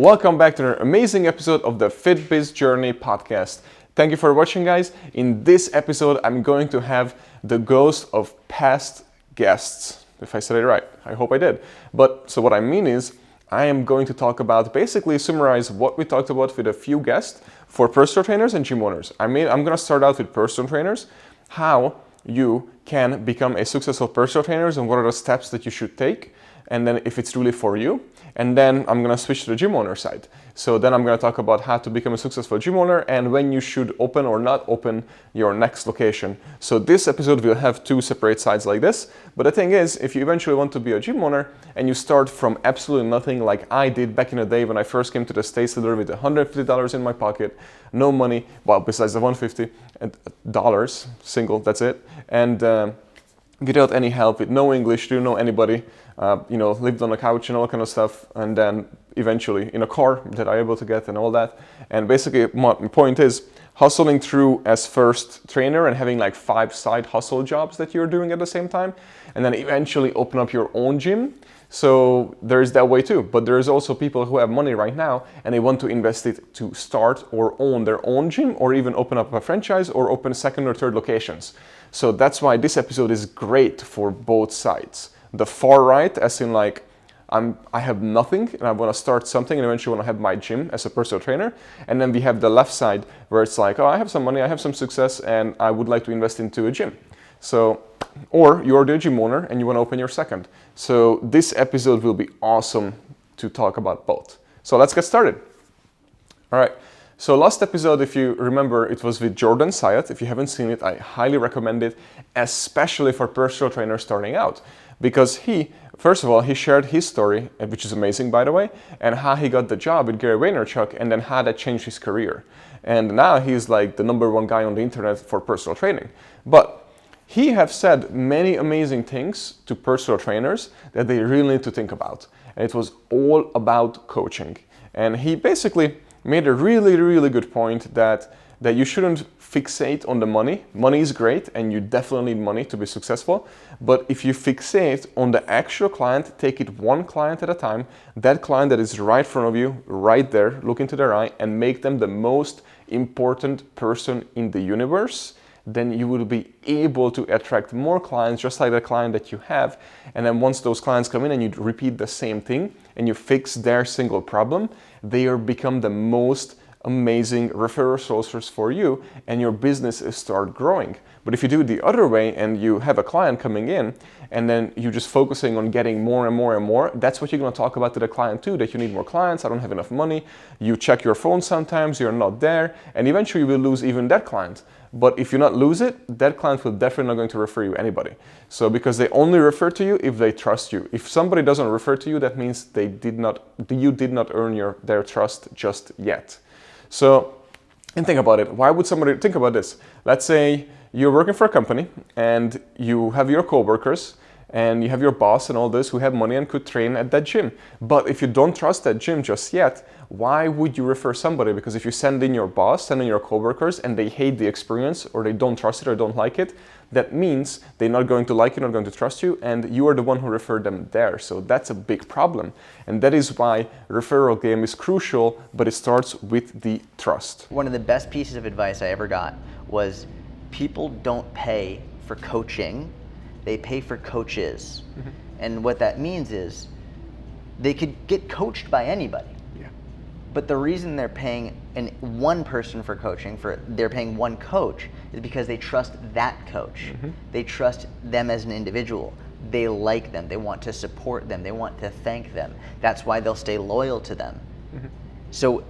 Welcome back to an amazing episode of the FitBiz Journey podcast. Thank you for watching, guys. In this episode, I'm going to have the ghost of past guests. If I said it right, I hope I did. So what I mean is, I am going to talk about, basically summarize what we talked about with a few guests for personal trainers and gym owners. I'm going to start out with personal trainers, how you can become a successful personal trainer and what are the steps that you should take, and then if it's really for you. And then I'm going to switch to the gym owner side. So then I'm going to talk about how to become a successful gym owner and when you should open or not open your next location. So this episode will have two separate sides like this. But the thing is, if you eventually want to be a gym owner and you start from absolutely nothing like I did back in the day when I first came to the States literally with $150 in my pocket, no money, well, besides the $150 single, that's it. And without any help, with no English, didn't know anybody, lived on a couch and all kind of stuff, and then eventually in a car that I was able to get and all that. And basically my point is hustling through as first trainer and having like 5 side hustle jobs that you're doing at the same time, and then eventually open up your own gym. So there is that way too, but there's also people who have money right now and they want to invest it to start or own their own gym or even open up a franchise or open second or third locations. So that's why this episode is great for both sides. The far right, as in like, I have nothing and I want to start something and eventually want to have my gym as a personal trainer. And then we have the left side where it's like, oh, I have some money, I have some success and I would like to invest into a gym. So, or you're the gym owner and you want to open your second. So this episode will be awesome to talk about both. So let's get started. All right. So last episode, if you remember, it was with Jordan Sayat. If you haven't seen it, I highly recommend it, especially for personal trainers starting out. Because first of all, he shared his story, which is amazing, by the way, and how he got the job with Gary Vaynerchuk and then how that changed his career. And now he's like the #1 guy on the internet for personal training. But he have said many amazing things to personal trainers that they really need to think about. And it was all about coaching. And he basically made a really, really good point that you shouldn't fixate on the money. Money is great and you definitely need money to be successful. But if you fixate on the actual client, take it one client at a time, that client that is right in front of you, right there, look into their eye and make them the most important person in the universe, then you will be able to attract more clients just like the client that you have. And then once those clients come in and you repeat the same thing and you fix their single problem, they become the most amazing referral sources for you and your business is start growing. But if you do it the other way and you have a client coming in and then you're just focusing on getting more and more and more, that's what you're going to talk about to the client too, that you need more clients, I don't have enough money, you check your phone sometimes, you're not there, and eventually you will lose even that client. But if you not lose it, that client will definitely not going to refer you anybody. So because they only refer to you if they trust you. If somebody doesn't refer to you, that means you did not earn their trust just yet. So, and think about it. Why would somebody think about this? Let's say you're working for a company and you have your coworkers and you have your boss and all this who have money and could train at that gym. But if you don't trust that gym just yet, why would you refer somebody? Because if you send in your boss, send in your coworkers and they hate the experience or they don't trust it or don't like it, that means they're not going to like you, not going to trust you, and you are the one who referred them there. So that's a big problem. And that is why referral game is crucial, but it starts with the trust. One of the best pieces of advice I ever got was people don't pay for coaching, they pay for coaches. Mm-hmm. And what that means is they could get coached by anybody. Yeah. But the reason they're paying one person for coaching, they're paying one coach, is because they trust that coach. Mm-hmm. They trust them as an individual. They like them. They want to support them. They want to thank them. That's why they'll stay loyal to them. Mm-hmm. So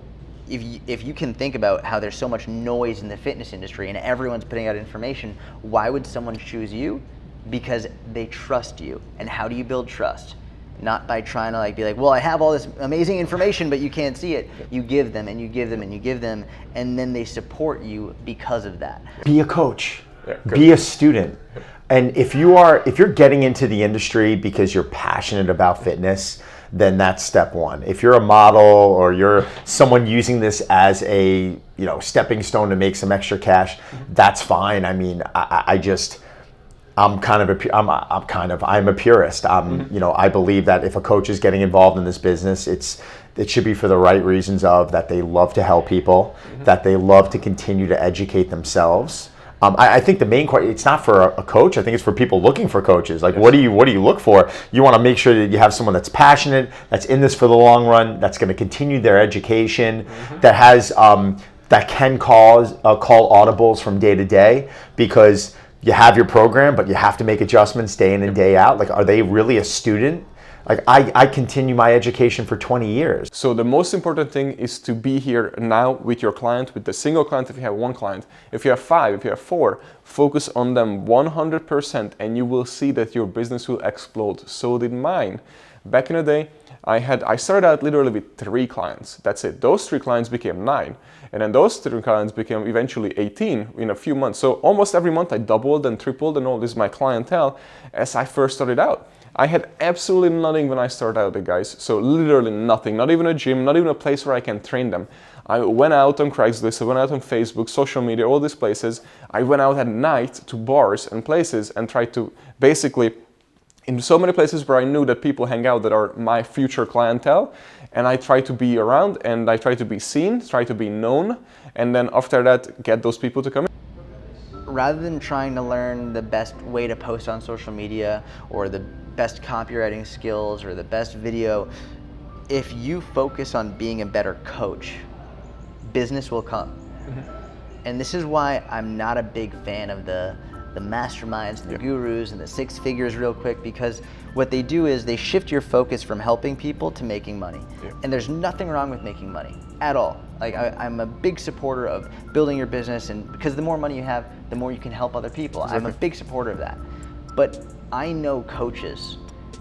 if you can think about how there's so much noise in the fitness industry and everyone's putting out information, why would someone choose you? Because they trust you. And how do you build trust? Not by trying to be like, well, I have all this amazing information, but you can't see it. You give them and you give them and you give them, and then they support you because of that. Be a coach, be a student. And if you're getting into the industry because you're passionate about fitness, then that's step one. If you're a model or you're someone using this as a stepping stone to make some extra cash, that's fine. I mean, I'm a purist. You know, I believe that if a coach is getting involved in this business, it should be for the right reasons of that they love to help people, that they love to continue to educate themselves. I think the main question, it's not for a coach. I think it's for people looking for coaches. Like, what do you look for? You want to make sure that you have someone that's passionate, that's in this for the long run, that's going to continue their education, that has that can call audibles from day to day, because you have your program, but you have to make adjustments day in and day out. Like, are they really a student? Like, I continue my education for 20 years. So the most important thing is to be here now with your client, with the single client if you have one client. If you have 5, if you have 4, focus on them 100% and you will see that your business will explode. So did mine. Back in the day, I started out literally with 3 clients. That's it. Those 3 clients became 9. And then those 3 clients became eventually 18 in a few months. So almost every month I doubled and tripled and all this my clientele as I first started out. I had absolutely nothing when I started out, guys. So literally nothing, not even a gym, not even a place where I can train them. I went out on Craigslist, I went out on Facebook, social media, all these places. I went out at night to bars and places and tried to basically, in so many places where I knew that people hang out that are my future clientele, and I try to be around and I try to be seen, try to be known, and then after that, get those people to come in. Rather than trying to learn the best way to post on social media or the best copywriting skills or the best video, if you focus on being a better coach, business will come. And this is why I'm not a big fan of the masterminds, the gurus, and the 6 figures real quick, because what they do is they shift your focus from helping people to making money. And there's nothing wrong with making money at all. Like, I'm a big supporter of building your business, and because the more money you have, the more you can help other people. I'm a big supporter of that. But I know coaches,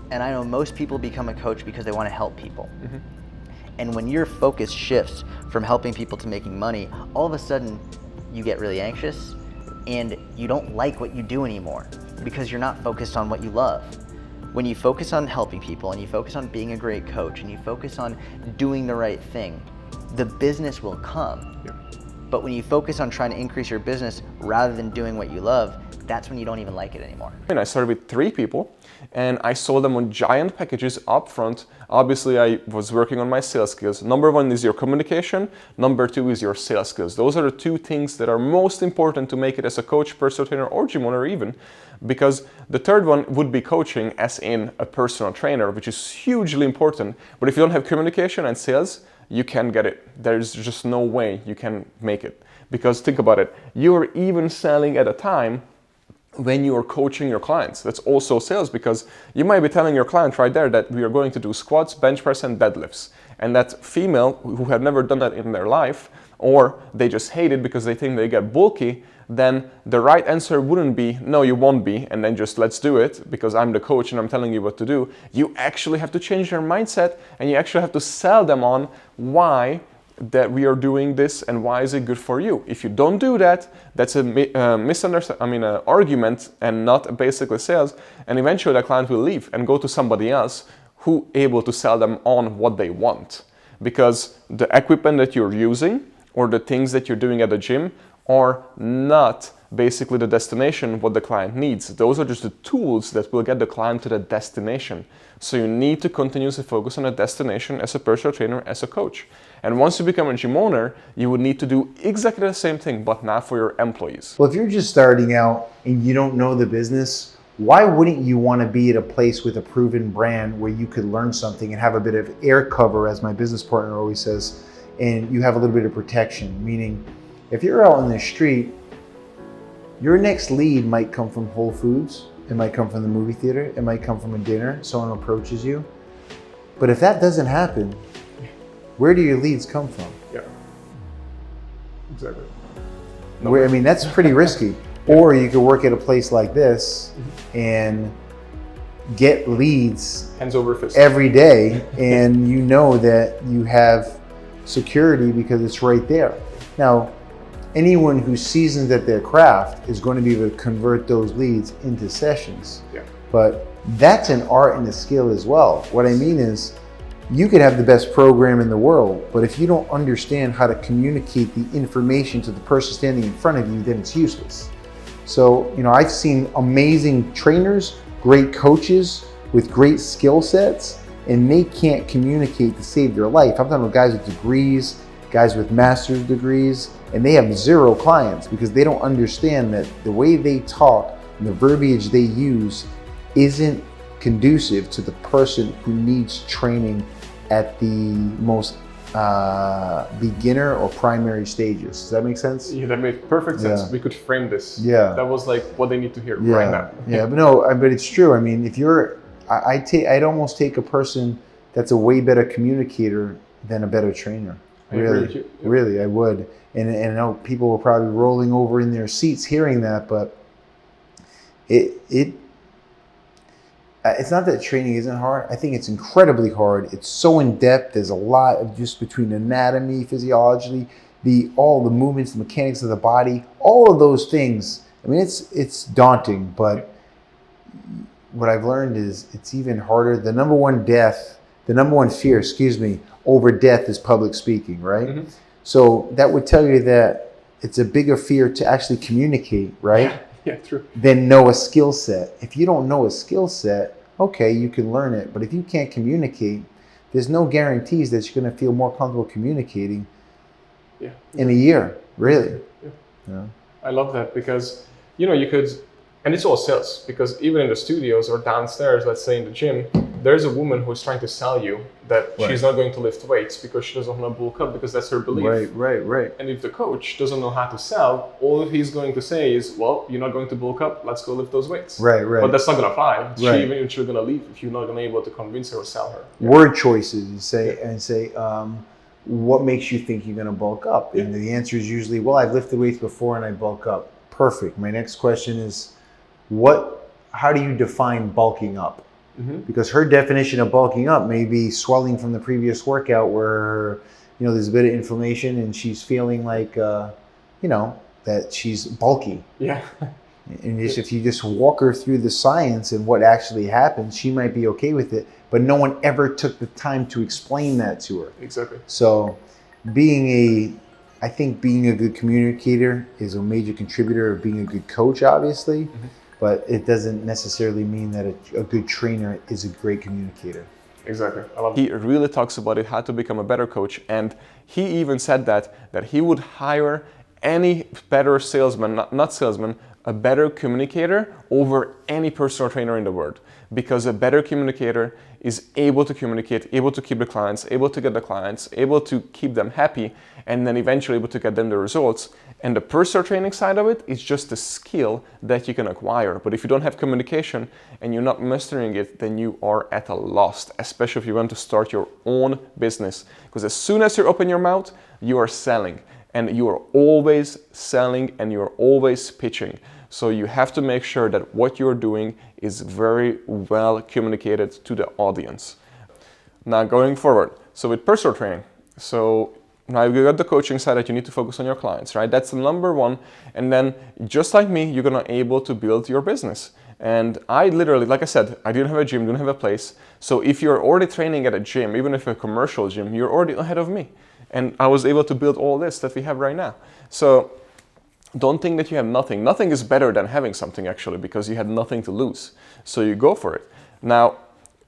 and I know most people become a coach because they want to help people. And when your focus shifts from helping people to making money, all of a sudden you get really anxious and you don't like what you do anymore because you're not focused on what you love. When you focus on helping people and you focus on being a great coach and you focus on doing the right thing, the business will come. But when you focus on trying to increase your business rather than doing what you love, that's when you don't even like it anymore. And I started with 3 people and I sold them on giant packages up front. Obviously, I was working on my sales skills. Number 1 is your communication. Number 2 is your sales skills. Those are the 2 things that are most important to make it as a coach, personal trainer, or gym owner even, because the third one would be coaching, as in a personal trainer, which is hugely important. But if you don't have communication and sales, you can't get it. There's just no way you can make it. Because think about it, you're even selling at a time when you are coaching your clients. That's also sales, because you might be telling your client right there that we are going to do squats, bench press, and deadlifts. And that female who have never done that in their life, or they just hate it because they think they get bulky, then the right answer wouldn't be, no, you won't be, and then just let's do it because I'm the coach and I'm telling you what to do. You actually have to change their mindset, and you actually have to sell them on why that we are doing this and why is it good for you. If you don't do that, that's a argument and not basically sales, and eventually the client will leave and go to somebody else who able to sell them on what they want, because the equipment that you're using or the things that you're doing at the gym are not basically the destination what the client needs. Those are just the tools that will get the client to the destination. So you need to continuously focus on a destination as a personal trainer, as a coach. And once you become a gym owner, you would need to do exactly the same thing, but now for your employees. Well, if you're just starting out and you don't know the business, why wouldn't you want to be at a place with a proven brand where you could learn something and have a bit of air cover, as my business partner always says, and you have a little bit of protection? Meaning, if you're out on the street, your next lead might come from Whole Foods, it might come from the movie theater, it might come from a dinner, someone approaches you. But if that doesn't happen, where do your leads come from? Yeah, exactly. I mean, that's pretty risky. Or you could work at a place like this and get leads hands over fist every day, and you know that you have security because it's right there. Now, anyone who's seasoned at their craft is going to be able to convert those leads into sessions. Yeah. But that's an art and a skill as well. What I mean is, you could have the best program in the world, but if you don't understand how to communicate the information to the person standing in front of you, then it's useless. So, I've seen amazing trainers, great coaches with great skill sets, and they can't communicate to save their life. I'm talking about guys with degrees, guys with master's degrees, and they have zero clients because they don't understand that the way they talk and the verbiage they use isn't conducive to the person who needs training at the most beginner or primary stages. Does that make sense? Yeah, that made perfect sense. Yeah. We could frame this. Yeah. That was like what they need to hear right now. Yeah, but it's true. I mean, if you're, I'd almost take a person that's a way better communicator than a better trainer. I agree with you. Yep. Really, I would. And I know people were probably rolling over in their seats hearing that, but it's not that training isn't hard. I think it's incredibly hard. It's so in depth. There's a lot of just between anatomy, physiology, all the movements, the mechanics of the body, all of those things. I mean, it's daunting, but what I've learned is it's even harder. The number one fear, over death is public speaking, right? Mm-hmm. So that would tell you that it's a bigger fear to actually communicate, right? Yeah, true. Than know a skill set. If you don't know a skill set, okay, you can learn it. But if you can't communicate, there's no guarantees that you're going to feel more comfortable communicating in a year, really. Yeah. I love that because, you could, and it's all sales, because even in the studios or downstairs, let's say in the gym, there's a woman who's trying to sell you that she's not going to lift weights because she doesn't want to bulk up because that's her belief. Right. And if the coach doesn't know how to sell, all he's going to say is, well, you're not going to bulk up, let's go lift those weights. Right. But that's not going to fly. She's eventually going to leave if you're not going to be able to convince her or sell her. Word choices, you say, what makes you think you're going to bulk up? And the answer is usually, well, I've lifted weights before and I bulk up. Perfect. My next question is, how do you define bulking up? Mm-hmm. Because her definition of bulking up may be swelling from the previous workout where, there's a bit of inflammation and she's feeling like, that she's bulky. Yeah. And if you just walk her through the science and what actually happens, she might be okay with it. But no one ever took the time to explain that to her. Exactly. So I think being a good communicator is a major contributor of being a good coach, obviously. Mm-hmm. But it doesn't necessarily mean that a good trainer is a great communicator. Exactly. He really talks about it, how to become a better coach. And he even said that he would hire any better salesman, not salesman, a better communicator over any personal trainer in the world. Because a better communicator is able to communicate, able to keep the clients, able to get the clients, able to keep them happy, and then eventually able to get them the results. And the personal training side of it is just a skill that you can acquire. But if you don't have communication and you're not mastering it, then you are at a loss, especially if you want to start your own business. Because as soon as you open your mouth, you are selling. And you are always selling and you're always pitching. So you have to make sure that what you're doing is very well communicated to the audience. Now going forward, so with personal training, so now you got the coaching side that you need to focus on your clients, right? That's the number one. And then just like me, you're gonna able to build your business. And I literally, like I said, I didn't have a gym, didn't have a place. So if you're already training at a gym, even if a commercial gym, you're already ahead of me. And I was able to build all this that we have right now. So don't think that you have nothing. Nothing is better than having something actually, because you had nothing to lose. So you go for it. Now,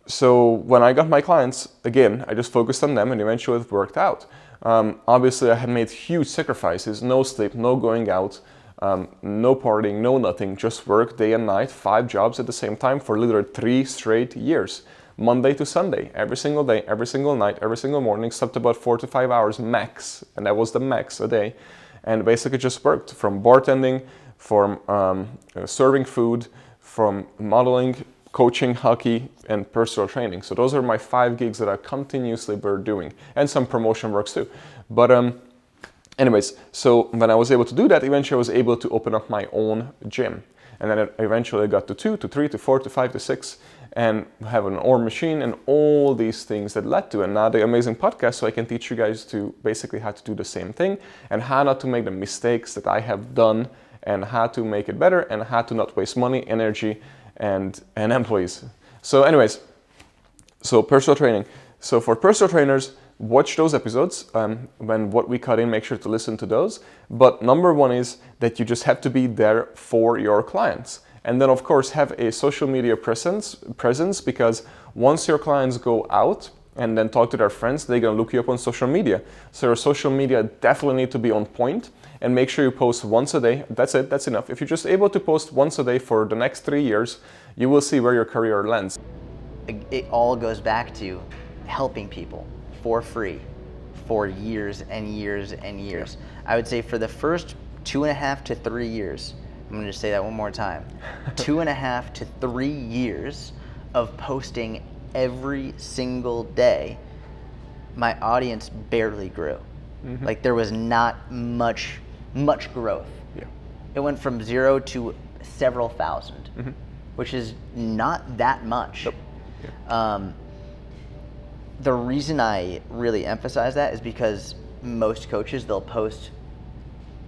so when I got my clients, again, I just focused on them and eventually it worked out. Obviously I had made huge sacrifices, no sleep, no going out, no partying, no nothing, just work day and night, 5 jobs at the same time for literally 3 straight years. Monday to Sunday, every single day, every single night, every single morning, slept about 4 to 5 hours max, and that was the max a day. And basically just worked from bartending, from serving food, from modeling, coaching, hockey, and personal training. So those are my 5 gigs that I continuously were doing, and some promotion works too. But anyways, so when I was able to do that, eventually I was able to open up my own gym. And then eventually I got to 2, to 3, to 4, to 5, to 6, and have an OR machine and all these things that led to it. And now the amazing podcast, so I can teach you guys to basically how to do the same thing and how not to make the mistakes that I have done and how to make it better and how to not waste money, energy, and employees. So anyways, so personal training. So for personal trainers, watch those episodes. When what we cut in, make sure to listen to those. But number one is that you just have to be there for your clients. And then of course have a social media presence because once your clients go out and then talk to their friends, they're gonna look you up on social media. So your social media definitely need to be on point, and make sure you post once a day. That's it, that's enough. If you're just able to post once a day for the next 3 years, you will see where your career lands. It all goes back to helping people for free for years and years and years. I would say for the first 2.5 to 3 years, I'm gonna just say that one more time, 2.5 to 3 years of posting every single day, my audience barely grew. Like there was not much growth. Yeah. It went from 0 to several thousand, which is not that much. Nope. Yeah. The reason I really emphasize that is because most coaches,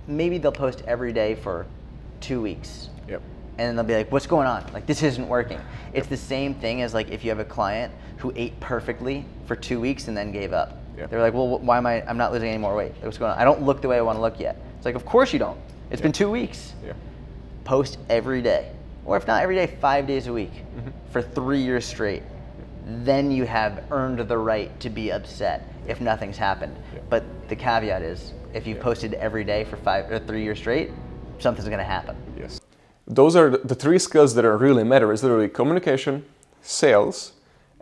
maybe they'll post every day for 2 weeks. Yep. And then they'll be like, what's going on? Like, this isn't working. It's the same thing as like if you have a client who ate perfectly for 2 weeks and then gave up. Yeah. They're like, well, why am I'm not losing any more weight? Like, what's going on? I don't look the way I want to look yet. It's like, of course you don't. It's been 2 weeks. Yeah. Post every day. Or if not every day, 5 days a week for 3 years straight. Then you have earned the right to be upset if nothing's happened. Yeah. But the caveat is, if you've posted every day for 5 or 3 years straight, something's gonna happen. Yes. Those are the 3 skills that are really matter. Is literally communication, sales,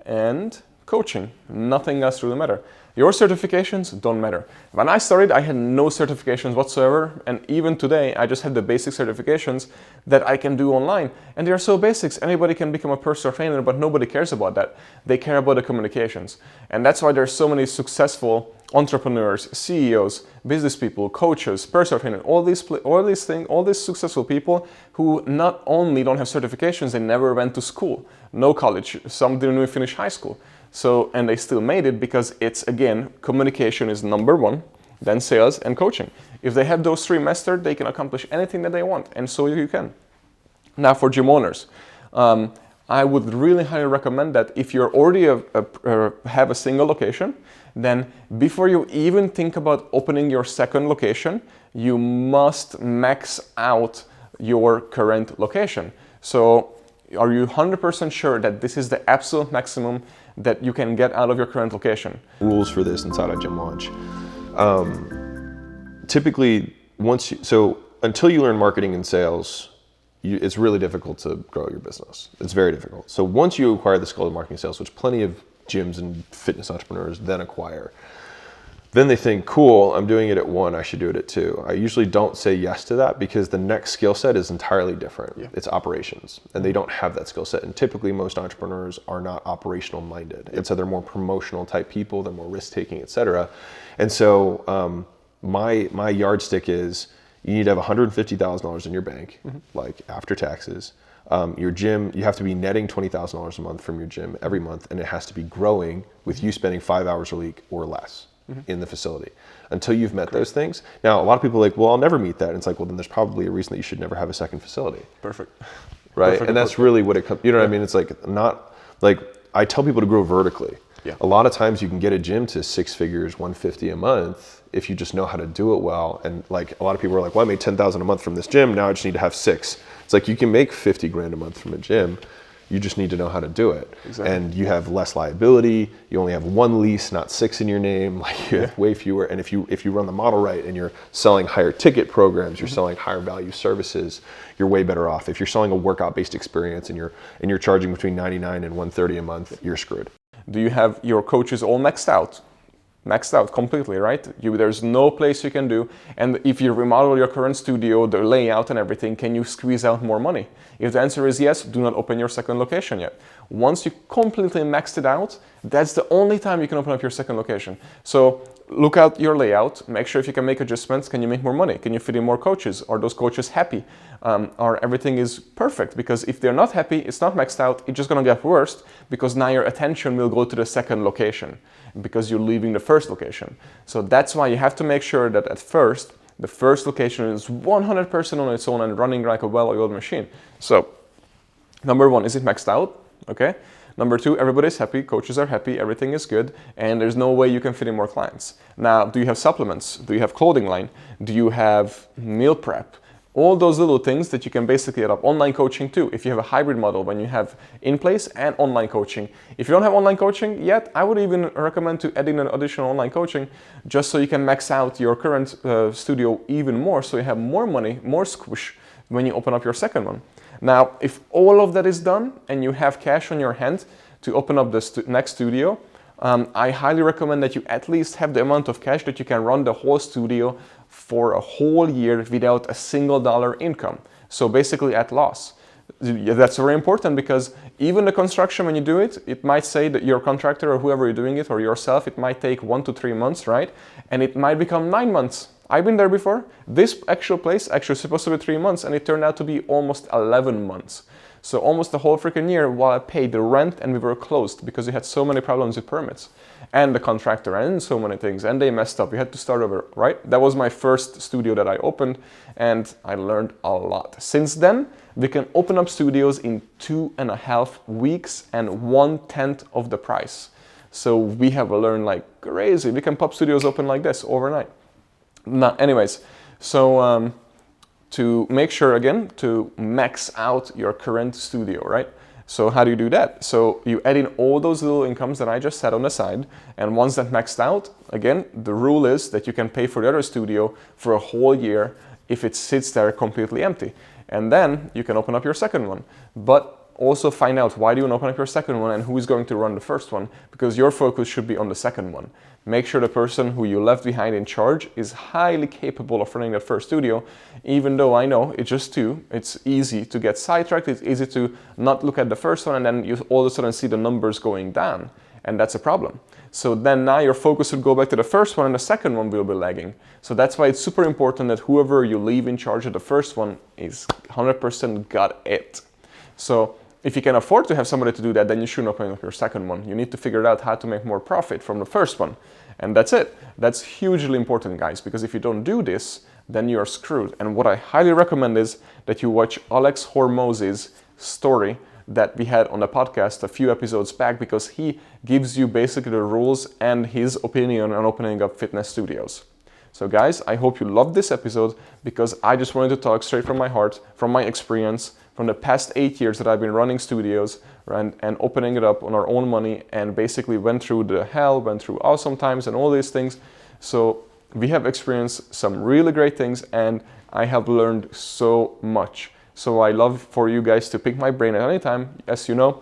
and coaching. Nothing else really matter. Your certifications don't matter. When I started, I had no certifications whatsoever, and even today, I just have the basic certifications that I can do online. And they're so basics, anybody can become a personal trainer, but nobody cares about that. They care about the communications. And that's why there's so many successful entrepreneurs, CEOs, business people, coaches, personal trainers, all these successful people who not only don't have certifications, they never went to school, no college, some didn't even finish high school. So, and they still made it because it's, again, communication is number one, then sales and coaching. If they have those 3 mastered, they can accomplish anything that they want, and so you can. Now for gym owners, I would really highly recommend that if you're already have a single location, then before you even think about opening your second location, you must max out your current location. So are you 100% sure that this is the absolute maximum that you can get out of your current location? Rules for this inside a gym launch. Typically, until you learn marketing and sales, it's really difficult to grow your business. It's very difficult. So once you acquire the skill of marketing and sales, which plenty of gyms and fitness entrepreneurs then acquire, then they think, cool, I'm doing it at 1, I should do it at 2. I usually don't say yes to that because the next skill set is entirely different. Yeah. It's operations, and they don't have that skill set. And typically most entrepreneurs are not operational minded. And so they're more promotional type people, they're more risk taking, et cetera. And so my yardstick is you need to have $150,000 in your bank, like after taxes. Your gym, you have to be netting $20,000 a month from your gym every month, and it has to be growing with you spending 5 hours a week or less in the facility until you've met those things. Now, a lot of people are like, well, I'll never meet that. And it's like, well, then there's probably a reason that you should never have a second facility. Perfect. Right? Perfect. And that's really what it comes, you know what I mean? It's like not, like I tell people to grow vertically. Yeah. A lot of times you can get a gym to 6 figures, 150 a month if you just know how to do it well. And like a lot of people are like, well, I made 10,000 a month from this gym. Now I just need to have 6. It's like you can make 50 grand a month from a gym. You just need to know how to do it. Exactly. And you have less liability. You only have 1 lease, not 6 in your name. Like you have way fewer. And if you run the model right and you're selling higher ticket programs, you're selling higher value services, you're way better off. If you're selling a workout based experience and you're charging between 99 and 130 a month, you're screwed. Do you have your coaches all maxed out? Maxed out completely, right? There's no place you can do. And if you remodel your current studio, the layout and everything, can you squeeze out more money? If the answer is yes, do not open your second location yet. Once you completely maxed it out, that's the only time you can open up your second location. So look at your layout, make sure if you can make adjustments, can you make more money? Can you fit in more coaches? Are those coaches happy? Or everything is perfect? Because if they're not happy, it's not maxed out, it's just gonna get worse because now your attention will go to the second location because you're leaving the first location. So that's why you have to make sure that at first, the first location is 100% on its own and running like a well-oiled machine. So number 1, is it maxed out? Okay. Number two, everybody's happy, coaches are happy, everything is good, and there's no way you can fit in more clients. Now, do you have supplements? Do you have clothing line? Do you have meal prep? All those little things that you can basically add up. Online coaching too, if you have a hybrid model when you have in place and online coaching. If you don't have online coaching yet, I would even recommend to add in an additional online coaching just so you can max out your current studio even more, so you have more money, more squish when you open up your second one. Now, if all of that is done and you have cash on your hand to open up the next studio, I highly recommend that you at least have the amount of cash that you can run the whole studio for a whole year without a single dollar income. So basically at loss. That's very important because even the construction, when you do it, it might say that your contractor or whoever you're doing it or yourself, it might take 1 to 3 months, right? And it might become 9 months. I've been there before. This actual place actually supposed to be 3 months and it turned out to be almost 11 months. So almost the whole freaking year while I paid the rent and we were closed because we had so many problems with permits and the contractor and so many things and they messed up. We had to start over, right? That was my first studio that I opened and I learned a lot. Since then, we can open up studios in 2.5 weeks and 1/10 of the price. So we have learned like crazy. We can pop studios open like this overnight. Now, anyways, so to make sure, again, to max out your current studio, right? So how do you do that? So you add in all those little incomes that I just said on the side, and once that maxed out, again, the rule is that you can pay for the other studio for a whole year if it sits there completely empty. And then you can open up your second one. But also find out why do you want to open up your second one and who is going to run the first one, because your focus should be on the second one. Make sure the person who you left behind in charge is highly capable of running that first studio, even though I know it's just two. It's easy to get sidetracked. It's easy to not look at the first one and then you all of a sudden see the numbers going down, and that's a problem. So then now your focus would go back to the first one and the second one will be lagging. So that's why it's super important that whoever you leave in charge of the first one is 100% got it. So if you can afford to have somebody to do that, then you shouldn't open up your second one. You need to figure out how to make more profit from the first one. And that's it. That's hugely important, guys, because if you don't do this, then you are screwed. And what I highly recommend is that you watch Alex Hormoz's story that we had on the podcast a few episodes back, because he gives you basically the rules and his opinion on opening up fitness studios. So guys, I hope you loved this episode because I just wanted to talk straight from my heart, from my experience, from the past 8 years that I've been running studios and opening it up on our own money, and basically went through the hell, went through awesome times and all these things. So we have experienced some really great things and I have learned so much. So I love for you guys to pick my brain at any time. As you know,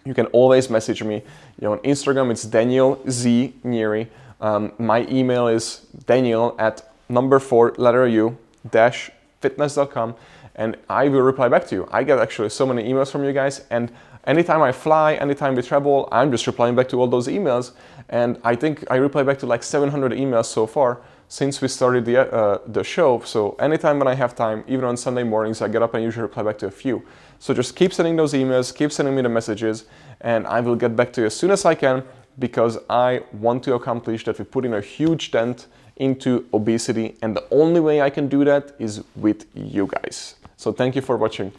you can always message me. On Instagram, it's Daniel Z Neri. My email is daniel@4u-fitness.com, and I will reply back to you. I get actually so many emails from you guys, and anytime I fly, anytime we travel, I'm just replying back to all those emails. And I think I reply back to like 700 emails so far since we started the show. So anytime when I have time, even on Sunday mornings, I get up and usually reply back to a few. So just keep sending those emails, keep sending me the messages, and I will get back to you as soon as I can, because I want to accomplish that we put in a huge dent into obesity. And the only way I can do that is with you guys. So thank you for watching.